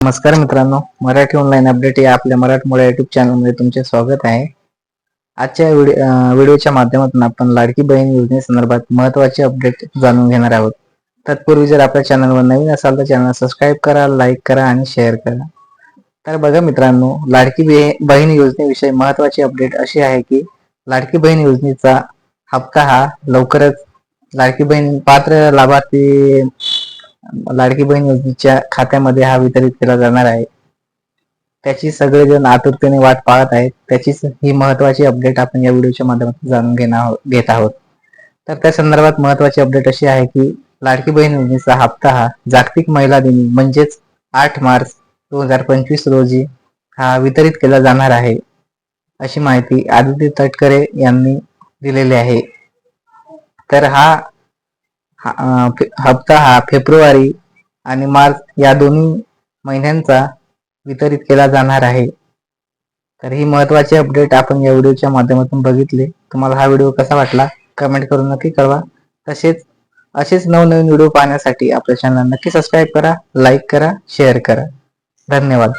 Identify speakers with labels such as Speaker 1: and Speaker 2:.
Speaker 1: नमस्कार मित्रांनो, Marathi online update या आपल्या मराठमोळ्या युट्यूब चॅनलमध्ये तुमचे स्वागत आहे. आजच्या व्हिडिओच्या माध्यमातून आपण लाडकी बहीण योजनेसंदर्भात महत्त्वाचे अपडेट जाणून घेणार आहोत. तत्पूर्वी जर आपल्या चॅनलवर नवीन असाल तर चॅनल सबस्क्राईब करा, लाईक करा आणि शेअर करा. तर बघा मित्रांनो, लाडकी बहीण योजनेविषयी महत्त्वाची अपडेट अशी आहे की लाडकी बहीण योजनेचा हप्ता हा लवकरच लाडकी बहीण पात्र लाभार्थी लाडकी बहीण योजनेच्या खात्यामध्ये हा वितरित केला जाणार आहे. त्याची सगळेजण आतुरतेने वाट पाहत आहेत. त्याचीच ही महत्त्वाची अपडेट आपण या व्हिडिओच्या माध्यमातून जाणून घेत आहोत. तर त्या संदर्भात महत्त्वाची अपडेट अशी आहे की लाडकी बहीण योजनेचा हप्ता हा जागतिक महिला दिनी म्हणजेच 8 मार्च 2025 रोजी हा वितरित केला जाणार आहे, अशी माहिती आदिती तटकरे यांनी दिलेली आहे. तर हा हप्ता हा फेब्रुवारी आणि मार्च या दोन्ही महिन्यांचा वितरित केला जाणार आहे. तर ही महत्त्वाची अपडेट आपण या व्हिडिओच्या माध्यमातून बघितली. तुम्हाला हा व्हिडिओ कसा वाटला कमेंट करून नक्की कळवा. असेच नवनवीन व्हिडिओ पाहण्यासाठी आपल्या चॅनल नक्की सबस्क्राईब करा, लाईक करा, शेअर करा. धन्यवाद.